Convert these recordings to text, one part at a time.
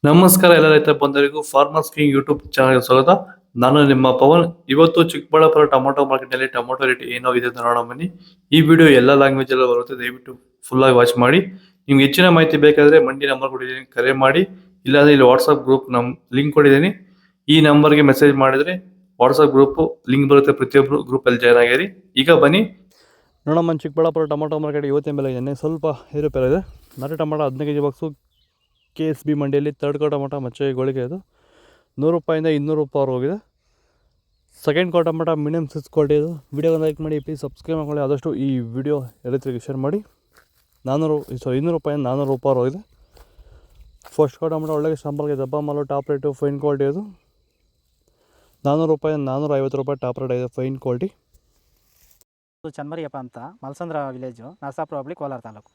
ನಮಸ್ಕಾರ ಎಲ್ಲ ರೈತ ಬಂಧುಗಳಿಗೂ ಫಾರ್ಮರ್ಸ್ ಕಿಂಗ್ ಯೂಟ್ಯೂಬ್ ಚಾನಲ್ಗೆ ಸ್ವಾಗತ. ನಾನು ನಿಮ್ಮ ಪವನ್. ಇವತ್ತು ಚಿಕ್ಕಬಳ್ಳಾಪುರ ಟೊಮೊಟೊ ಮಾರ್ಕೆಟ್ ನಲ್ಲಿ ಟೊಮೊಟೊ ರೇಟ್ ಏನೋ ಇದೆ ಅಂತ ನೋಡೋಣ ಬನ್ನಿ. ಈ ವಿಡಿಯೋ ಎಲ್ಲ ಲ್ಯಾಂಗ್ವೇಜ್ ಎಲ್ಲ ಬರುತ್ತೆ, ದಯವಿಟ್ಟು ಫುಲ್ ಆಗಿ ವಾಚ್ ಮಾಡಿ. ನಿಮ್ಗೆ ಹೆಚ್ಚಿನ ಮಾಹಿತಿ ಬೇಕಾದ್ರೆ ಮಂಡಿ ನಂಬರ್ ಕೊಟ್ಟಿದ್ದೀನಿ, ಕರೆ ಮಾಡಿ. ಇಲ್ಲಾಂದ್ರೆ ಇಲ್ಲಿ ವಾಟ್ಸ್ಆಪ್ ಗ್ರೂಪ್ ಲಿಂಕ್ ಕೊಟ್ಟಿದ್ದೀನಿ, ಈ ನಂಬರ್ಗೆ ಮೆಸೇಜ್ ಮಾಡಿದ್ರೆ ವಾಟ್ಸ್ಆಪ್ ಗ್ರೂಪ್ ಲಿಂಕ್ ಬರುತ್ತೆ, ಪ್ರತಿಯೊಬ್ಬರು ಗ್ರೂಪ್ ಅಲ್ಲಿ ಜಾಯ್ನ್ ಆಗಿರಿ. ಈಗ ಬನ್ನಿ ನೋಡಮ್ಮ. ಚಿಕ್ಕಬಳ್ಳಾಪುರ ಟೊಮೊಟೊ ಮಾರ್ಕೆಟ್ ಇವತ್ತಿನ ಬೆಲೆ ಎಣ್ಣೆ ಸ್ವಲ್ಪ ಏರುಪೇರು ಇದೆ. ನಾಟಿ ಟೊಮೊಟೊ 15 kg ಬಾಕ್ಸು KSB ಮಂಡಿಯಲ್ಲಿ ಥರ್ಡ್ ಕೋ ಟೊಮೊಟೊ ಮಚ್ಚೆ ಗೋಳಿಗೆ ಇದು 100 ರೂಪಾಯಿಂದ 200 ರೂಪಾಯಿ ಹೋಗಿದೆ. ಸೆಕೆಂಡ್ ಕೋ ಟೊಮೊಟೊ ಮೀಡಿಯಮ್ ಸೈಜ್ ಕ್ವಾಲಿಟಿ ಇದು. ವಿಡಿಯೋ ಲೈಕ್ ಮಾಡಿ, ಪ್ಲೀಸ್ ಸಬ್ಸ್ಕ್ರೈಬ್ ಮಾಡ್ಕೊಳ್ಳಿ. ಆದಷ್ಟು ಈ ವಿಡಿಯೋ ರೈತರಿಗೆ ಶೇರ್ ಮಾಡಿ. 200 ರೂಪಾಯಿಂದ 400 ರೂಪಾಯಿ ಹೋಗಿದೆ. ಫಸ್ಟ್ ಕೋ ಟೊಮೊಟೊ ಒಳ್ಳೆಗೆ ಸಾಂಬಾರ್ಗೆ ದಬ್ಬ ಮಾಲು ಟಾಪ್ ರೇಟು ಫೈನ್ ಕ್ವಾಲಿಟಿ ಇದು. 400 ರೂಪಾಯಿಂದ 450 ರೂಪಾಯಿ ಟಾಪ್ ರೇಟ್ ಇದೆ, ಫೈನ್ ಕ್ವಾಲಿಟಿ. ಚನ್ಮರಿಯಪ್ಪ ಅಂತ ಮಲ್ಸಂದ್ರ ವಿಲೇಜು, ನರಸಾಪುರ ಹೋಬಳಿ, ಕೋಲಾರ ತಾಲೂಕು.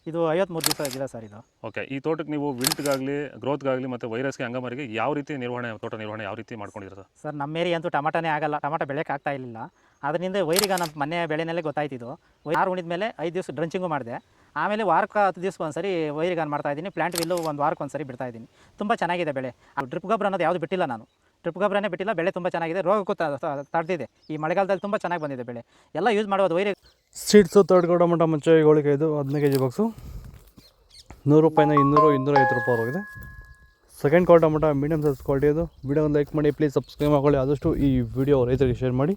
ಇದು 53 ದಿವಸ ಗಿಡ ಸರ್ ಇದು. ಓಕೆ, ಈ ತೋಟಕ್ಕೆ ನೀವು ವಿಲ್ಟ್ಗಾಗಲಿ ಗ್ರೋತ್ಗಾಗಲಿ ಮತ್ತು ವೈರಸ್ಗೆ ಅಂಗಮಾರಿಗೆ ಯಾವ ರೀತಿ ತೋಟ ನಿರ್ವಹಣೆ ಯಾವ ರೀತಿ ಮಾಡ್ಕೊಂಡಿದ್ದೀರಾ ಸರ್? ನಮ್ಮ ಏರಿಯಾ ಅಂತೂ ಟಮಾಟನೇ ಆಗಲ್ಲ, ಟಮಾಟ ಬೆಳೆಯೋಕೆ ಆಗ್ತಾ ಇರಲಿಲ್ಲ. ಅದರಿಂದ ವೈರಿಗೆ ನಮ್ಮ ಮನೆ ಬೆಳೆನಲ್ಲೇ ಗೊತ್ತಾಯ್ತಿದ್ದು. ಆರು ಉಣಿದ ಮೇಲೆ 5 ದಿವಸ ಡ್ರಂಚಿಂಗು ಮಾಡಿದೆ. ಆಮೇಲೆ ವಾರಕ್ಕೆ 10 ದಿವಸಕ್ಕೆ ಒಂದ್ಸರಿ ವೈರಿಗಾನ್ ಮಾಡ್ತಾಯಿದ್ದೀನಿ. ಪ್ಲಾಂಟ್ ವಿಲ್ಲು ಒಂದು ವಾರಕ್ಕೆ ಒಂದ್ಸರಿ ಬಿಡ್ತಾಯಿದ್ದೀನಿ. ತುಂಬ ಚೆನ್ನಾಗಿದೆ ಬೆಳೆ. ಡ್ರಿಪ್ ಗೊಬ್ಬರ ಅನ್ನೋದು ಯಾವುದು ಬಿಟ್ಟಿಲ್ಲ ನಾನು, ಡ್ರಿಪ್ ಗೊಬ್ಬರನೇ ಬಿಟ್ಟಿಲ್ಲ. ಬೆಳೆ ತುಂಬ ಚೆನ್ನಾಗಿದೆ, ರೋಗಕ್ಕೂ ತಡೆದಿದೆ. ಈ ಮಳೆಗಾಲದಲ್ಲಿ ತುಂಬ ಚೆನ್ನಾಗಿ ಬಂದಿದೆ ಬೆಳೆ. ಎಲ್ಲ ಯೂಸ್ ಮಾಡೋದು ವೈರಿ ಸೀಡ್ಸು ಥರ್ಡ್ ಕೋ ಟೊಮೊಟೊ ಮಚ್ಚೆ ಗೋಳಿಗೆ ಇದು 15 kg ಬಾಕ್ಸು 100 ರೂಪಾಯಿಂದ 200-250 ರೂಪಾಯಿ ಹೋಗಿದೆ. ಸೆಕೆಂಡ್ ಕೋ ಟೊಮೊಟೊ ಮೀಡಿಯಮ್ ಸೈಜ್ ಕ್ವಾಲಿಟಿ ಇದು. ವಿಡಿಯೋ ಲೈಕ್ ಮಾಡಿ, ಪ್ಲೀಸ್ ಸಬ್ಸ್ಕ್ರೈಬ್ ಮಾಡ್ಕೊಳ್ಳಿ. ಆದಷ್ಟು ಈ ವಿಡಿಯೋ ರೈತರಿಗೆ ಶೇರ್ ಮಾಡಿ.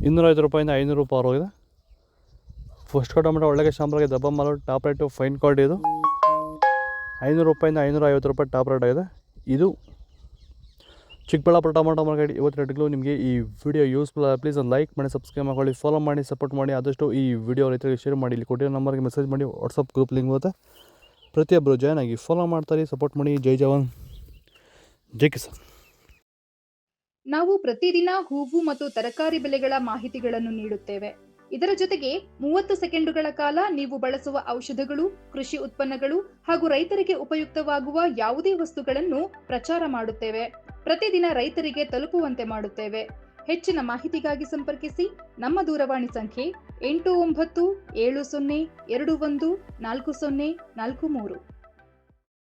250 ರೂಪಾಯಿಂದ 500 ರೂಪಾಯಿ ಹೋಗಿದೆ. ಫಸ್ಟ್ ಕೋ ಟೊಮೊಟೊ ಒಳ್ಳೆಗೆ ಸಾಂಬಾರ್ಗೆ ದಬ್ಬ ಮಾಲು ಟಾಪ್ ರೇಟು ಫೈನ್ ಕ್ವಾಲಿಟಿ ಇದು. 500 ರೂಪಾಯಿಂದ 550 ರೂಪಾಯಿ ಟಾಪ್ ರೇಟ್ ಆಗಿದೆ. ಇದು ಚಿಕ್ಕಬಳ್ಳಾಪುರ ಟೊಮೊಟೊ ಮಾರ್ಕೆಟ್ ಇವತ್ತು ರೇಟ್ಗಳು. ನಿಮಗೆ ಈ ವಿಡಿಯೋ ಯೂಸ್ಫುಲ್ ಆಗಿ ಪ್ಲೀಸ್ ಒಂದು ಲೈಕ್ ಮಾಡಿ, ಸಬ್ಸ್ಕ್ರೈಬ್ ಮಾಡ್ಕೊಳ್ಳಿ, ಫಾಲೋ ಮಾಡಿ, ಸಪೋರ್ಟ್ ಮಾಡಿ. ಆದಷ್ಟು ಈ ವಿಡಿಯೋ ರೈತರಿಗೆ ಶೇರ್ ಮಾಡಿ. ಇಲ್ಲಿ ಕೊಟ್ಟಿರೋ ನಂಬರ್ಗೆ ಮೆಸೇಜ್ ಮಾಡಿ, ವಾಟ್ಸಪ್ ಗ್ರೂಪ್ ಲಿಂಕ್ ಬರುತ್ತೆ, ಪ್ರತಿಯೊಬ್ಬರು ಜಾಯ್ನ್ ಆಗಿ ಫಾಲೋ ಮಾಡ್ತಾರೆ, ಸಪೋರ್ಟ್ ಮಾಡಿ. ಜೈ ಜವಾನ್, ಜೈ ಕಿಸಾನ್. ನಾವು ಪ್ರತಿದಿನ ಹೂವು ಮತ್ತು ತರಕಾರಿ ಬೆಲೆಗಳ ಮಾಹಿತಿಗಳನ್ನು ನೀಡುತ್ತೇವೆ. ಇದರ ಜೊತೆಗೆ 30 ಸೆಕೆಂಡುಗಳ ಕಾಲ ನೀವು ಬಳಸುವ ಔಷಧಗಳು, ಕೃಷಿ ಉತ್ಪನ್ನಗಳು ಹಾಗೂ ರೈತರಿಗೆ ಉಪಯುಕ್ತವಾಗುವ ಯಾವುದೇ ವಸ್ತುಗಳನ್ನು ಪ್ರಚಾರ ಮಾಡುತ್ತೇವೆ. ಪ್ರತಿದಿನ ರೈತರಿಗೆ ತಲುಪುವಂತೆ ಮಾಡುತ್ತೇವೆ. ಹೆಚ್ಚಿನ ಮಾಹಿತಿಗಾಗಿ ಸಂಪರ್ಕಿಸಿ. ನಮ್ಮ ದೂರವಾಣಿ ಸಂಖ್ಯೆ 8970214043.